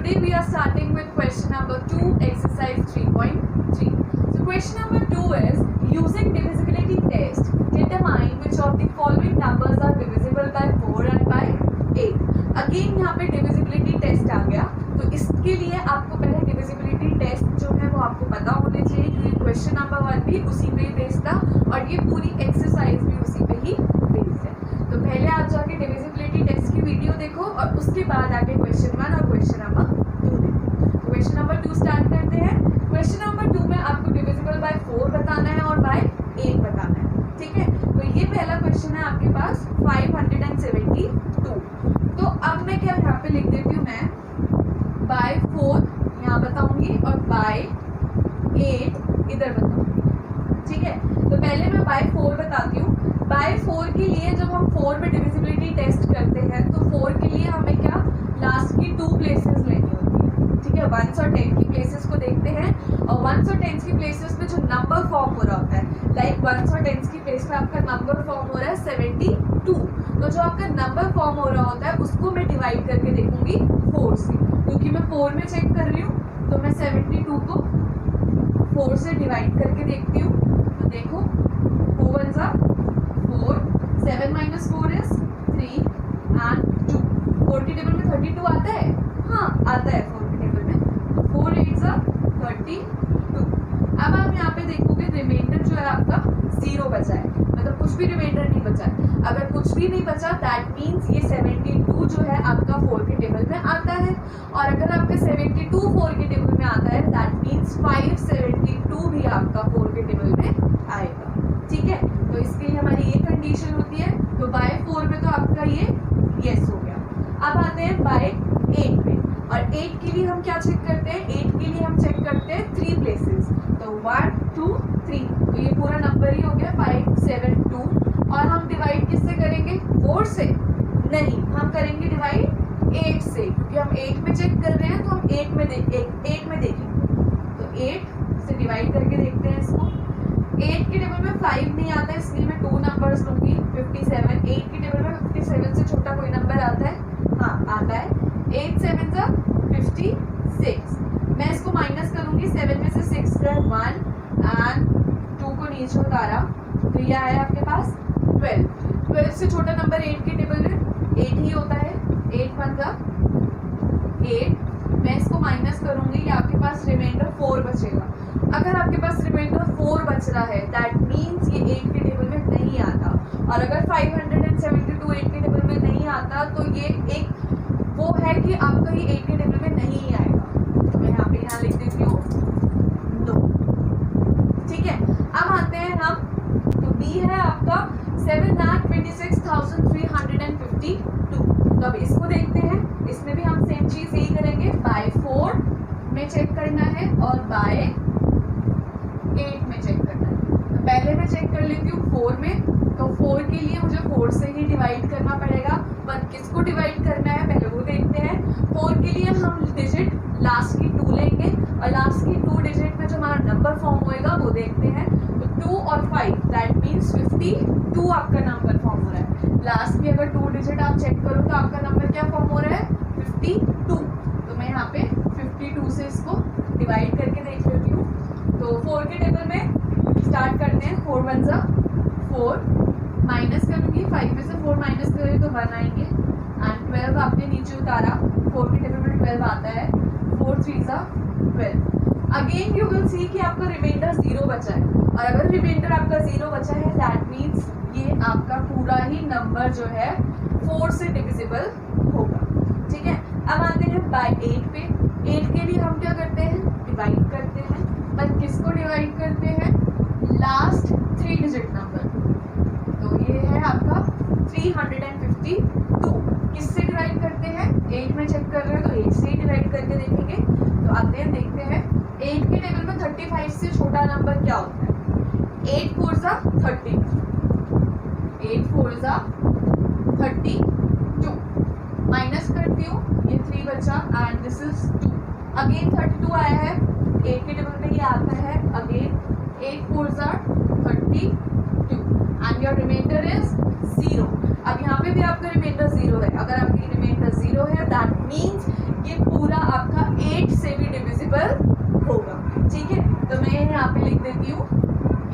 today we are starting with question number 2, exercise 3.3. So question number 2 is using divisibility test, determine which of the following numbers are divisible by 4 and by 8. Again यहाँ पे divisibility test आ गया, तो इसके लिए आपको पहले divisibility test जो है वो आपको पता होने चाहिए कि question number 1 भी उसी पे ही बेस्ड था और ये पूरी exercise भी उसी पे ही बेस्ड है. तो पहले आप जाके divisibility test की वीडियो देखो और उसके बाद आके question 1 और question number 2 देखो. तो question number 2 स्टार्ट करते हैं. question number 2 में आपको divisible by 4 बताना है और by 8 बताना है. ठीक है, तो ये पहला क्वेश्चन है आपके पास 572. तो अब मैं क्या यहाँ पे लिख देती हूँ, मैं बाय 4 यहाँ बताऊंगी और बाय 8 इधर बताऊंगी. ठीक है, तो पहले मैं बाय 4 बताती हूँ. बाय 4 के लिए जब हम 4 में डिविजिबिलिटी टेस्ट करते हैं तो 4 के लिए हमें क्या लास्ट की 2 प्लेसेस लेनी होती है. ठीक है, 1s और 10 की प्लेसेस को देखते हैं और 1s और 10s की प्लेसेस पे जो नंबर फॉर्म हो रहा होता है, लाइक 1s और 10s की प्लेस पे आपका नंबर फॉर्म हो रहा है 72. तो जो आपका नंबर फॉर्म हो रहा होता है उसको मैं डिवाइड करके देखूंगी 4 से, क्योंकि मैं 4 में चेक कर रही हूँ. तो मैं 72 को 4 से डिवाइड करके देखती हूँ. तो देखो 4 1 जा 4, 7 minus 4 is 3 and 2. 4 के टेबल में 32 आता है. हाँ आता है 4 के टेबल में. तो 4 8 जा 32. अब आप यहाँ पे देखोगे रिमाइंडर जो है आपका 0 बचा है, मतलब कुछ भी रिमाइंडर नहीं बचा है. अगर कुछ भी नहीं बचा दैट मीन्स ये 72 जो है आपका 4 के टेबल में आता है. और अगर आपका 72 4 के टेबल में आता है दैट मीन्स 572 भी आपका 4 के टेबल में आएगा. ठीक है, तो इसके लिए हमारी ये कंडीशन होती है. तो बाय 4 में तो आपका ये यस हो गया. अब आते हैं बाय 8 में, और 8 के लिए हम क्या चेक करते हैं, 8 के लिए हम चेक करते हैं 3 प्लेसेस. तो 1 2 3, तो ये पूरा नंबर ही हो गया 572. और हम डिवाइड किससे करेंगे, 4 से नहीं, हम करेंगे डिवाइड 8 से, क्योंकि हम 8 में चेक कर रहे हैं तो हम 8 में देखेंगे. तो 8 से डिवाइड करके देखते हैं इसको. 8 के टेबल में 5 नहीं आता है इसलिए मैं 2 नंबर्स लूंगी. 57, 8 के टेबल में 57 से छोटा कोई नंबर आता है, हाँ आता है. 8 7 जा 56. मैं इसको माइनस करूंगी. 7 में से 6 गए 1 एंड 2 को नीचे उतारा तो ये आया आपके पास 12. 12 से छोटा नंबर 8 के टेबल में 8 ही होता है. 8 1 जा 8. मैं इसको माइनस करूंगी, ये आपके पास रिमाइंडर 4 बचेगा. अगर आपके पास रिमाइंडर 4 बच रहा है दैट मीन्स ये 8 के टेबल में नहीं आता. और अगर 572 8 के टेबल में नहीं आता तो ये एक वो है कि आपका ये 8 के टेबल में नहीं आएगा. तो मैं यहाँ लिख देती हूँ नो. ठीक है, अब आते हैं हम. तो बी है आपका 7,26,352. तो अब इसको देखते हैं. इसमें भी हम सेम चीज यही करेंगे, बाय 4 में चेक करना है और बाय 8 में चेक करना है. तो पहले मैं चेक कर लेती हूँ 4 में. तो 4 के लिए मुझे 4 से ही डिवाइड करना पड़ेगा, पर किसको डिवाइड करना है पहले वो देखते हैं. 4 के लिए हम डिजिट लास्ट की 2 लेंगे और लास्ट की 2 डिजिट में जो हमारा नंबर फॉर्म होएगा वो देखते हैं. तो 2 और 5 दैट मीन्स 52 आपका नंबर फॉर्म हो रहा है. लास्ट की अगर 2 डिजिट आप चेक करो तो आपका नंबर क्या फॉर्म हो रहा है, 52. तो मैं यहाँ पे 52 से इसको डिवाइड करके देख लेती हूँ. तो 4 के टेबल में स्टार्ट करते हैं. 4 1 जा 4, माइनस करूँगी. 5 में से 4 माइनस करें तो 1 आएंगे एंड 12 आपने नीचे उतारा. 4 के टेबल में 12 आता है. 4 3 जा 12. अगेन यू विल सी कि आपका रिमाइंडर 0 बचा है, और अगर रिमाइंडर आपका 0 बचा है दैट मीन्स ये आपका पूरा ही नंबर जो है 4 से डिविजिबल होगा. ठीक है, अब आते हैं बाय 8 पे. 8 के लिए हम क्या करते हैं, डिवाइड करते हैं. पर किसको डिवाइड करते हैं, लास्ट 3 डिजिट नंबर. तो ये है आपका 352. किससे डिवाइड करते हैं, 8 में चेक कर रहे हैं तो 8 से ही डिवाइड करके देखेंगे. तो आते हैं देखते हैं. 8 के टेबल में 35 से छोटा नंबर क्या होता है, 8 4 जा 30. 8 4 जा 32. माइनस करती हूँ, ये 3 बचा एंड दिस इज 2. अगेन 32 आया है. 8 के टेबल में ये आता है अगेन. 8 4 जा 32 एंड योर रिमाइंडर इज 0. अब यहाँ पे भी आपका रिमाइंडर 0 है. अगर आपकी रिमाइंडर 0 है दैट मीन्स ये पूरा आपका विद यू?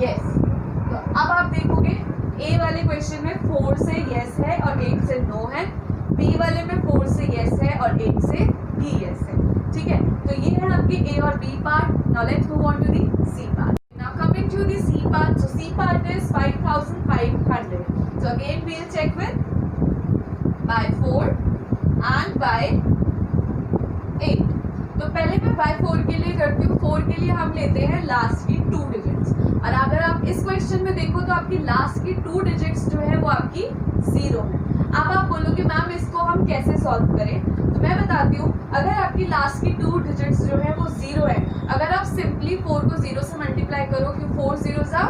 यस। तो अब आप देखोगे ए वाले क्वेश्चन में 4 से यस है और 8 से नो है, बी वाले में 4 से यस है और 8 से भी यस है। ठीक है, तो ये है आपके ए और B part. Now let's move on to the C part. Now coming to the C part, so C part is 5500. So again we'll check with by 4 and by 8. तो पहले मैं by 4 के लिए करती हूँ। 4 के लिए हम लेते हैं लास्ट की 2 डिजिट्स, और अगर आप इस क्वेश्चन में देखो तो आपकी लास्ट की 2 डिजिट्स जो है वो आपकी 0 है। अब आप बोलोगे मैम इसको हम कैसे सॉल्व करें, तो मैं बताती हूँ। अगर आपकी लास्ट की 2 डिजिट्स जो है वो 0 है, अगर आप सिंपली 4 को 0 से मल्टीप्लाई करो कि 4 0 सा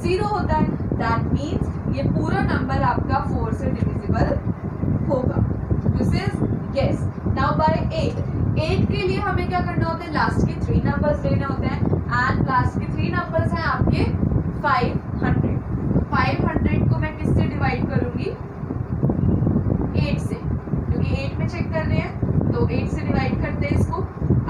0 होता है, दैट मीन्स ये पूरा नंबर आपका 4 से डिविजिबल होगा। This is yes. Now by 8 के लिए हमें क्या करना होता है, लास्ट के 3 नंबर्स लेने होते हैं, एंड लास्ट के 3 नंबर्स हैं आपके 500। 500 को मैं किससे डिवाइड करूंगी, 8 से, क्योंकि 8 में चेक कर रहे हैं तो 8 से डिवाइड करते हैं इसको।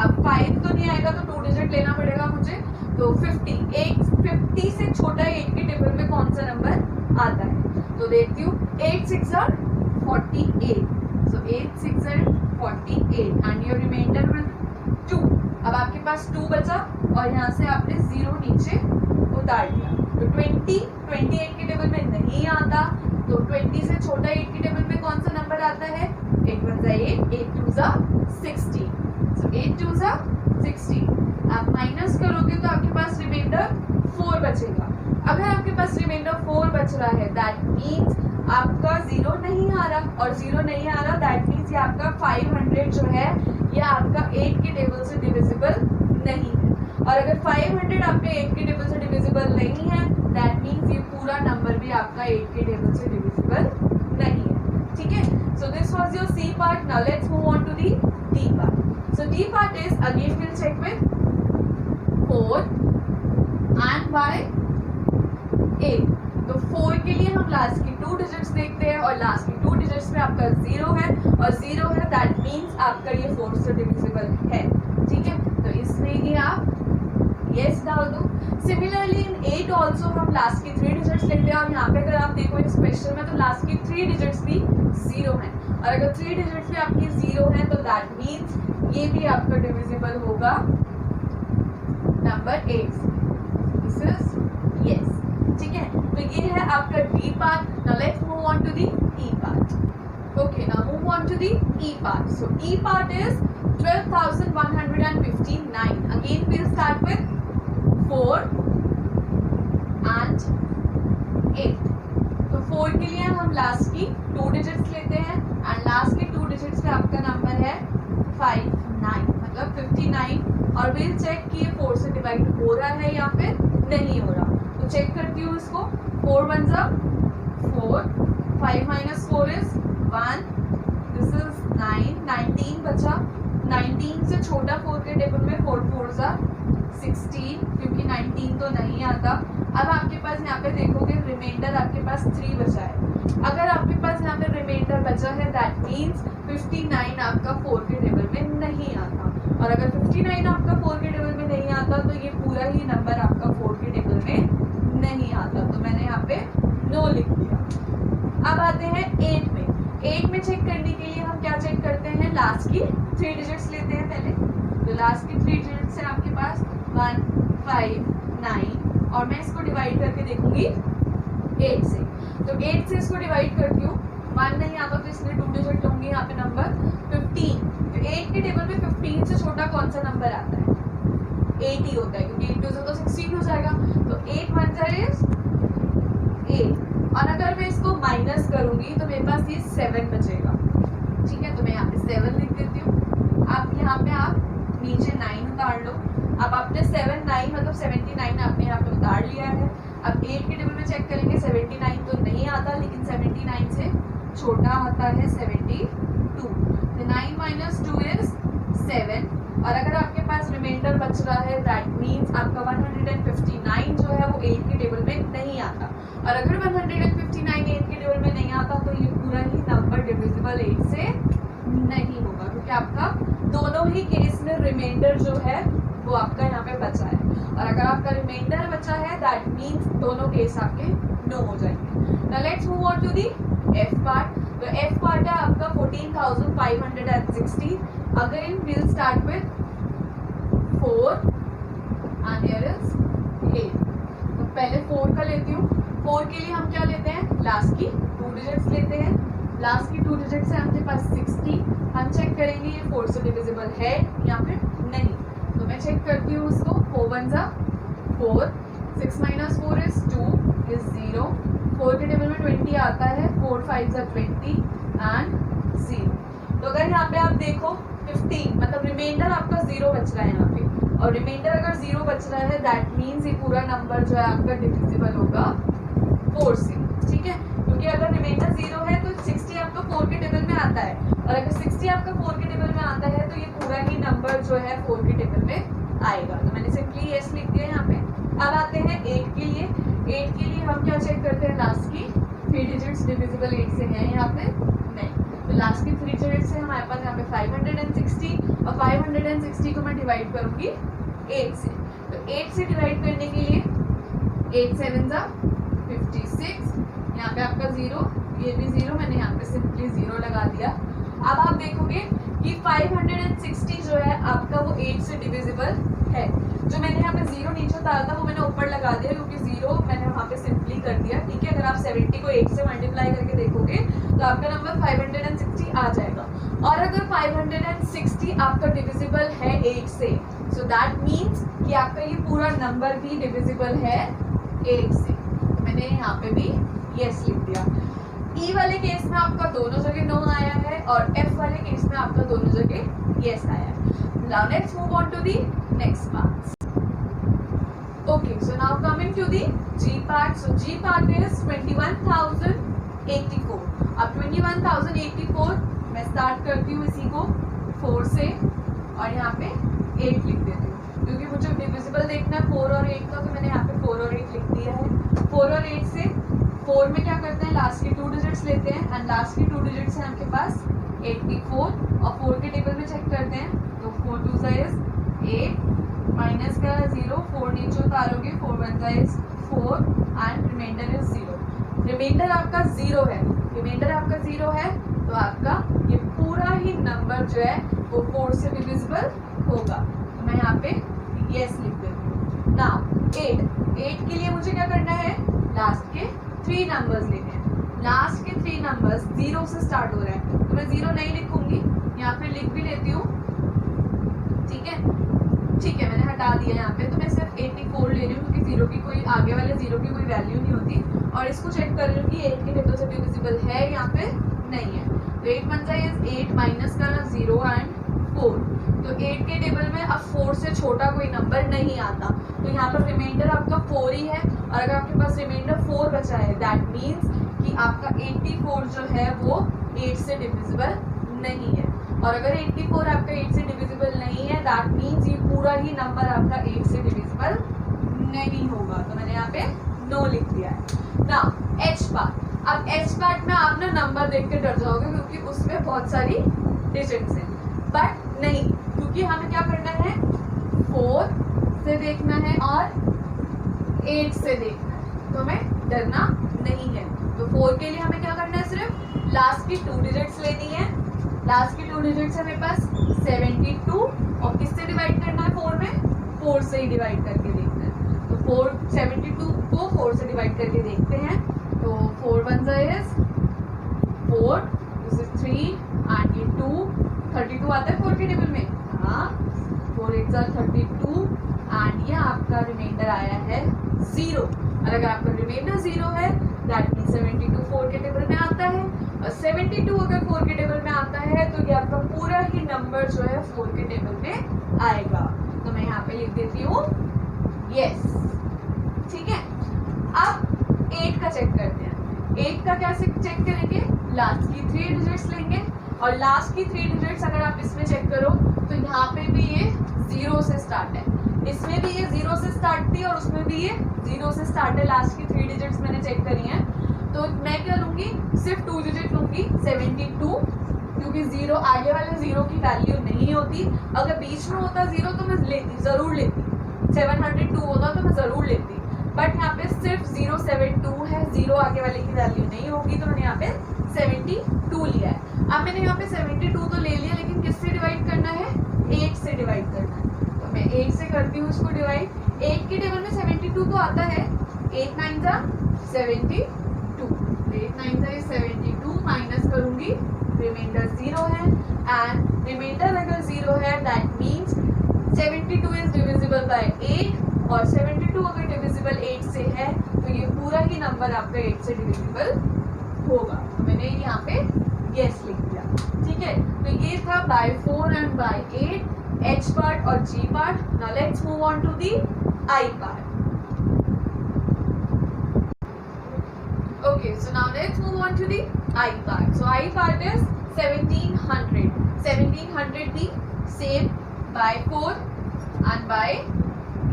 अब 5 तो नहीं आएगा तो 2 डिजिट लेना पड़ेगा मुझे, तो 50 से छोटा 8 के टेबल में कौन सा नंबर आता है, तो देखती हूँ 8 6 are 48. So 8 6 are 48 and your remainder will 2. अब आपके पास 2 बचा और यहाँ से आपने 0 नीचे उतार दिया, तो 28 के टेबल में नहीं आता, तो 20 से छोटा 8 के टेबल में कौन सा नंबर आता है, 8 1 जा 8, 8 2 जा 16. So 8 2 जा 16. आप माइनस करोगे तो आपके पास रिमाइंडर 4 बचेगा। अगर आपके पास रिमाइंडर 4 बच रहा है, दैट मीन्स आपका 0 नहीं आ रहा, और 0 नहीं आ रहा दैट मीन्स ये आपका 500 जो है ये आपका 8 के टेबल से डिविजिबल नहीं है। और अगर 500 आपके 8 के टेबल से डिविजिबल नहीं है, दैट मीन्स ये पूरा नंबर भी आपका 8 के टेबल से डिविजिबल नहीं है। ठीक है, so this was your C part. Now let's move on to the D part. So D part is again we'll check with 4 and by 8. तो 4 के लिए हम लास्ट की 2 डिजिट्स देखते हैं, और लास्ट की 2 डिजिट्स में आपका 0 है, और 0 है दैट मीन्स आपका ये 4 से डिविजिबल है। ठीक है, तो इसमें ये आप यस डाल दो। सिमिलरली इन 8 ऑल्सो हम लास्ट की 3 डिजिट्स लेते हैं, और यहाँ पे अगर आप देखो इस क्वेश्चन में तो लास्ट की 3 डिजिट्स भी 0 हैं, और अगर 3 डिजिट्स भी आपकी 0 है तो दैट मीन्स ये भी आपका डिविजिबल होगा नंबर 8। This is yes. ठीक है, तो ये है आपका D part. Now let's move on to the E part. Okay, now move on to the E part. So E part is 12,159. Again we'll start with 4 and 8. तो 4 के लिए हम लास्ट की 2 डिजिट्स लेते हैं, एंड लास्ट की 2 digits पे आपका नंबर है 59, मतलब 59, और we'll चेक कि ये 4 से डिवाइड हो रहा है या फिर नहीं हो रहा। तो चेक करती हूँ इसको। 4 1 जा 4, 5 minus 4 is 1, दिस इज 9, 19 बचा। 19 से छोटा 4 के टेबल में 4 4 जा 16, क्योंकि 19 तो नहीं आता। अब आपके पास यहाँ पे देखोगे रिमाइंडर आपके पास 3 बचा है। अगर आपके पास यहाँ पे रिमाइंडर बचा है दैट मीन्स 59 आपका 4 के टेबल में नहीं आता, और अगर 59 आपका 4 के टेबल में नहीं आता तो ये पूरा ही नंबर आपका 4 के टेबल में नहीं आता, तो मैंने यहाँ पे नो लिख दिया। अब आते हैं 8 में। 8 में चेक करने के लिए हम क्या चेक करते हैं, लास्ट की 3 डिजिट्स लेते हैं पहले। तो लास्ट की 3 डिजिट्स है आपके पास 1 5 9, और मैं इसको डिवाइड करके देखूंगी 8 से। तो 8 से इसको डिवाइड करती हूँ, 1 नहीं आता तो इसलिए 2 डिजिट लूंगी यहाँ पे नंबर 15। तो 8 के टेबल में 15 से छोटा कौन सा नंबर आता है, 8 ही होता है, क्योंकि 8 2 से तो 16 हो जाएगा। तो 8 1 जा इज 8, और अगर मैं इसको माइनस करूंगी तो मेरे पास ये 7 बचेगा। ठीक है, तो मैं यहाँ पे 7 लिख देती हूँ। आप यहाँ पे आप नीचे 9 उतार लो। अब आपने 7 9 मतलब 79 आपने यहाँ पे उतार लिया है। अब 8 के टेबल में चेक करेंगे, 79 तो नहीं आता, लेकिन 79 से छोटा आता है 72। तो 9 minus 2 is 7, और अगर आपके पास रिमाइंडर बच रहा है दैट मीन्स आपका 159 जो है वो 8 के टेबल में नहीं आता, और अगर 159 8 के टेबल में नहीं आता तो ये पूरा ही नंबर डिविजिबल 8 से नहीं होगा, क्योंकि आपका दोनों ही केस में रिमाइंडर जो है वो आपका यहाँ पे बचा है, और अगर आपका रिमाइंडर बचा है दैट मीन्स दोनों केस आपके नो हो जाएंगे। Now let's move on to the F part. तो एफ पार्ट है आपका 14,560। Again we'll start with 4 and here is 8। तो पहले 4 का लेती हूँ। 4 के लिए हम क्या लेते हैं, लास्ट की 2 डिजिट्स लेते हैं। लास्ट की 2 डिजिट्स है आपके पास 60। हम चेक करेंगे ये 4 से डिविजिबल है या फिर नहीं। तो मैं चेक करती हूँ उसको। 4 1 जा 4, 6 माइनस 4 इज 2 इज 0। 4 के टेबल में 20 आता है, 4 5 जा 20 एंड 0। तो अगर यहाँ पे आप देखो 15 मतलब रिमाइंडर आपका 0 बच रहा है यहाँ पे, और रिमाइंडर अगर 0 बच रहा है दैट मीन्स ये पूरा नंबर जो है आपका डिविजिबल होगा 4 से, ठीक है। क्योंकि अगर रिमाइंडर 0 है तो 60 आपका 4 के टेबल में आता है, और अगर 60 आपका 4 के टेबल में आता है तो ये पूरा ही नंबर जो है 4 के टेबल में आएगा। तो मैंने सिंपली यस लिख दिया यहाँ पे। अब आते हैं 8 के लिए। 8 के लिए हम क्या चेक करते हैं, लास्ट की 3 डिजिट्स डिविजिबल 8 से हैं यहाँ पे नहीं। तो लास्ट की 3 डिजिट्स से हमारे पास यहाँ पे 560, और 560 को मैं डिवाइड करूंगी 8 से। तो 8 से डिवाइड करने के लिए 8 7 जा 56, यहाँ पे आपका 0, ये भी 0, मैंने यहाँ पे सिंपली 0 लगा दिया। अब आप देखोगे कि 560 जो है आपका वो 8 से डिविजिबल है। जो मैंने यहाँ पे 0 नीचे उतारा था वो मैंने ऊपर लगा दिया, क्योंकि 0 मैंने वहाँ पे सिंपली कर दिया, ठीक है। अगर आप 70 को 8 से मल्टीप्लाई करके देखोगे तो आपका नंबर 560 आ जाएगा। और अगर 560 आपका डिविजिबल है 8 से, सो दैट मीन्स कि आपका ये पूरा नंबर भी डिविजिबल है 8 से। मैंने यहाँ पे भी यस लिख दिया। ई वाले केस में आपका दोनों जगह नो आया है, और एफ वाले केस में आपका दोनों जगह यस आया है। Now let's move on to the next part. Okay, so now coming to the G part. So G part is 21,084. अब 21,084 मैं स्टार्ट करती हूँ इसी को 4 से, और यहाँ पे 8 लिख देती हूँ, क्योंकि मुझे डिविजिबल देखना है 4 और 8 का, तो मैंने यहाँ पे 4 और 8 लिख दिया है। 4 और 8 से 4 में क्या करते हैं, लास्ट की 2 डिजिट्स लेते हैं, एंड लास्ट की 2 डिजिट्स है आपके पास 84, और 4 के टेबल में चेक करते हैं तो 4 2 इज 8, माइनस का 0, 4 नीचे उतारोगे 4 1 is 4 and reminder is 0। Reminder आपका 0 है, रिमाइंडर आपका 0 है, तो आपका ये पूरा ही नंबर जो है वो 4 से डिविजिबल होगा। तो मैं यहाँ पे यस लिख देती हूँ। नाउ 8 के लिए मुझे क्या करना है, लास्ट के 3 नंबर्स लेने हैं। लास्ट के 3 नंबर्स 0 से स्टार्ट हो रहे हैं, तो मैं 0 नहीं लिखूंगी, यहाँ पे लिख भी लेती हूँ, ठीक है। ठीक है, मैंने हटा दिया यहाँ पे। तो मैं सिर्फ 84 ले रही हूँ, क्योंकि 0 की कोई आगे वाले 0 की कोई वैल्यू नहीं होती, और इसको चेक कर रही हूँ कि 8 के टेबल से डिविजिबल है यहाँ पे नहीं है। तो 8 1 इज 8, माइनस का 0 एंड 4। तो 8 के टेबल में अब 4 से छोटा कोई नंबर नहीं आता, तो यहाँ पर रिमाइंडर आपका 4 ही है, और अगर आपके पास रिमाइंडर 4 बचा है दैट मीन्स कि आपका 84 जो है वो 8 से डिविजिबल नहीं है। और अगर 84 आपका 8 से डिविजिबल नहीं है दैट मीन्स ये पूरा ही नंबर आपका 8 से डिविजिबल नहीं होगा। तो मैंने यहाँ पे नो लिख दिया है। Now H part. अब एच पार्ट में आप ना नंबर देख के डर जाओगे, क्योंकि उसमें बहुत सारी डिजिट्स हैं, बट नहीं, क्योंकि हमें क्या करना है, 4 से देखना है और 8 से देखना है, तो हमें डरना नहीं है। तो 4 के लिए हमें क्या करना है, सिर्फ लास्ट की 2 डिजिट्स लेनी है। लास्ट की 2 डिजिट्स है मेरे पास 72, और किससे डिवाइड करना है 4 में, 4 से ही डिवाइड करके देखना है। तो 72 को 4 से डिवाइड करके देखते हैं। तो 4 1 इज 4, दिस इज 3 एंड ये 2, 32 आता है 4 के टेबल में, हाँ 4 8 32, एंड ये आपका रिमाइंडर आया है 0। और अगर आपका रिमाइंडर 0 है दैट मीन्स 72 4 के टेबल में आता है, और 72 अगर 4 के टेबल में आता है तो ये आपका पूरा ही नंबर जो है 4 के टेबल में आएगा। तो मैं यहाँ पे लिख देती हूँ यस, ठीक है। अब 8 का चेक करते हैं। 8 का कैसे चेक करेंगे, लास्ट की 3 डिजिट्स लेंगे, और लास्ट की 3 डिजिट्स अगर आप इसमें चेक करो तो यहाँ पे भी ये 0 से स्टार्ट है, इसमें भी ये 0 से स्टार्ट थी, और उसमें भी ये 0 से स्टार्ट है। लास्ट की 3 डिजिट्स मैंने चेक करी हैं, तो मैं क्या लूंगी, सिर्फ 2 डिजिट लूंगी 72, क्योंकि जीरो आगे वाले जीरो की वैल्यू नहीं होती। अगर बीच में होता जीरो तो मैं लेती, जरूर लेती, 702 होता तो मैं जरूर लेती, बट यहाँ पे सिर्फ 072 है, जीरो आगे वाले की वैल्यू नहीं होगी, तो मैंने यहाँ पे 72 लिया है। अब मैंने यहाँ पे 72 तो ले लिया, लेकिन किससे डिवाइड करना है, 8 से डिवाइड करना है। तो मैं 8 से करती हूँ इसको डिवाइड। 8 के टेबल में 72 तो आता है, 8 9 जा 72, 8 9 जा 72, माइनस करूंगी, रिमाइंडर 0 है, एंड रिमाइंडर अगर 0 है that means 72 is divisible by 8, और 72 अगर डिविजिबल 8 से है तो ये पूरा ही नंबर आपका 8 से डिविजिबल होगा। तो मैंने यहाँ पे यस लिख दिया, ठीक है। तो ये था by 4 and by 8, H part और G part. Now let's move on to the I part. Okay, so now let's move on to the I part. So I part is 1700. 1700 भी same by 4 and by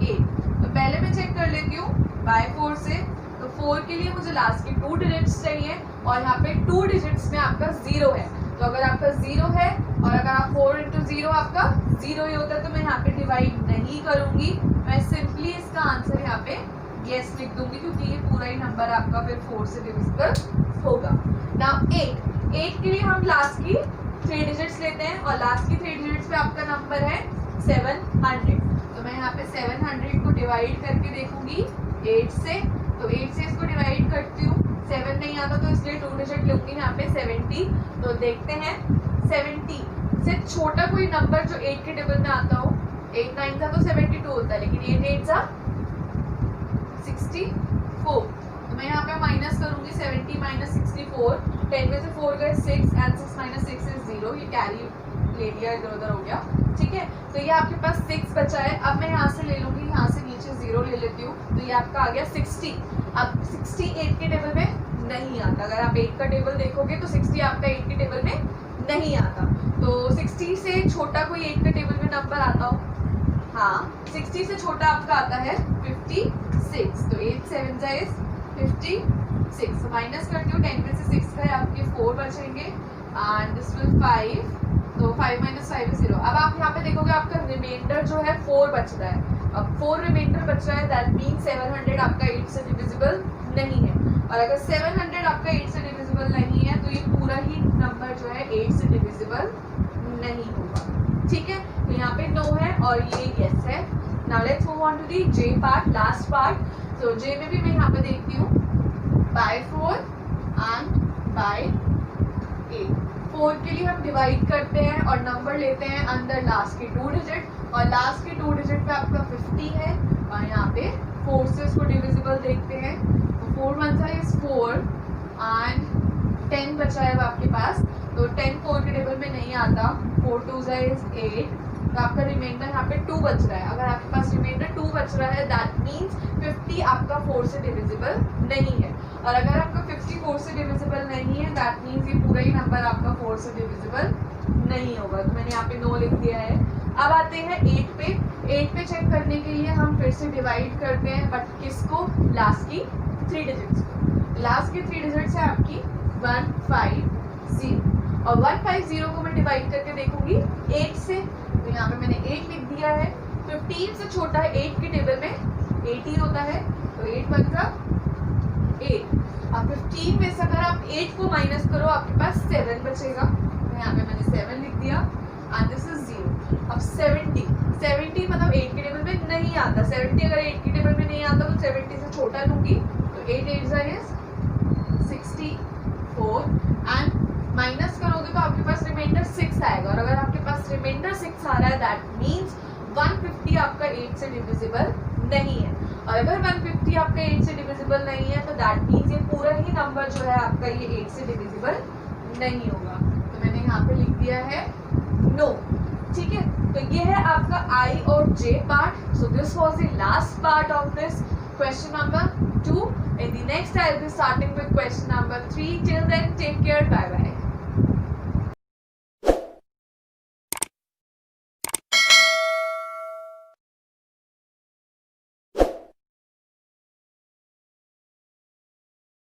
8. तो पहले मैं check कर लेती हूँ by 4 से। तो 4 के लिए मुझे लास्ट की 2 डिजिट्स चाहिए, और यहाँ पे 2 डिजिट्स में आपका 0 है। तो अगर आपका 0 है और अगर आप 4 into 0 आपका 0 ही होता है, तो मैं यहाँ पे डिवाइड नहीं करूंगी, मैं सिंपली इसका आंसर यहाँ पे यस लिख दूंगी, क्योंकि ये पूरा ही नंबर आपका फिर 4 से डिविजिबल होगा। नाउ 8 के लिए हम लास्ट की 3 डिजिट्स लेते हैं, और लास्ट की 3 डिजिट्स पे आपका नंबर है 700। तो मैं यहाँ पे 700 को डिवाइड करके देखूंगी 8 से। तो 8 से इसको डिवाइड करती हूँ, 7 नहीं आता तो इसलिए 2 डिजिट लूंगी यहाँ पे 70। तो देखते हैं 70 से छोटा कोई नंबर जो 8 के टेबल में आता हो। 8 9 था तो 72 होता है, लेकिन 8 8 था 64। तो मैं यहाँ पे माइनस करूंगी 70 माइनस 64, 10 में से 4 गए 6 एंड 6 माइनस 6 इज 0। ये कैरी ले लिया, इधर उधर हो गया, ठीक है। तो ये आपके पास 6 बचा है। अब मैं यहाँ से ले लूंगी, यहाँ से नीचे 0 ले लेती हूँ, तो ये आपका आ गया 60। अब 60 8 के टेबल में नहीं आता। अगर आप 8 का टेबल देखोगे तो 60 आपका 8 के टेबल में नहीं आता। तो 60 से छोटा कोई 8 के टेबल में नंबर आता हो, हाँ 60 से छोटा आपका आता है 56। तो 8 7 जा इज 56। माइनस करती हूँ, 10 में से 6 गए, आपके 4 बचेंगे एंड दिस विल 5। तो 5 माइनस 5 इज 0। अब आप यहाँ पे देखोगे आपका रिमाइंडर जो है 4 बच रहा है। अब 4 रिमाइंडर बच रहा है, दैट मीन्स 700 आपका 8 से डिविजिबल नहीं है। और अगर 700 आपका 8 से डिविजिबल नहीं है तो ये पूरा ही नंबर जो है 8 से डिविजिबल नहीं होगा, ठीक है। तो यहाँ पे नो है और ये यस है। Now let's move on to the J part, last part. तो J में भी मैं यहाँ पे देखती हूँ बाय 4 एंड बाय 8। 4 के लिए हम डिवाइड करते हैं और नंबर लेते हैं अंदर लास्ट की 2 डिजिट, और लास्ट की 2 डिजिट पे आपका 50 है, और यहाँ पे 4 से इसको डिविजिबल देखते हैं। तो 4 1 जा इज 4 एंड 10 बचा है अब आपके पास। तो 10 4 के टेबल में नहीं आता, 4 2 जा इज 8। तो आपका रिमाइंडर यहाँ पे 2 बच रहा है। अगर आपके पास रिमाइंडर 2 बच रहा है दैट मीन्स 50 आपका 4 से डिविजिबल नहीं है, और अगर आपका 50 4 से डिविजिबल नहीं है दैट मीन्स ये पूरा ही नंबर आपका 4 से डिविजिबल नहीं होगा। तो मैंने यहाँ पे नो लिख दिया है। अब आते हैं 8 पे। 8 पे चेक करने के लिए हम फिर से डिवाइड करते हैं, बट किसको, लास्ट की 3 डिजिट्स को। लास्ट की 3 डिजिट्स है आपकी 150, और 150 को मैं डिवाइड करके देखूंगी 8 से। तो यहाँ पे मैंने 8 लिख दिया है। 15 से छोटा है 8 के टेबल में 8 ही होता है, तो 8 बनता 8। अब 15 में से अगर आप 8 को माइनस करो आपके पास 7 बचेगा। तो यहाँ पे मैंने 7 लिख दिया एंड दिस इज 0। अब 70 मतलब 8 के टेबल में नहीं आता। 70 अगर 8 के टेबल में नहीं आता तो 70 से छोटा लूंगी, तो 8 8 जा इज 64 एंड माइनस करोगे तो आपके पास रिमाइंडर 6 आएगा, और अगर आपके पास रिमाइंडर 6 आ रहा है दैट मीन्स 150 आपका 8 से डिविजिबल नहीं है। और अगर 150 आपका 8 से डिविजिबल नहीं है तो दैट मीन्स ये पूरा ही नंबर जो है आपका ये 8 से डिविजिबल नहीं होगा। तो मैंने यहाँ पे लिख दिया है नो, ठीक है। तो ये है आपका I और J part. So this was the last part of this question number 2. In the next I'll be starting with question number 3. Till then, take care, bye bye.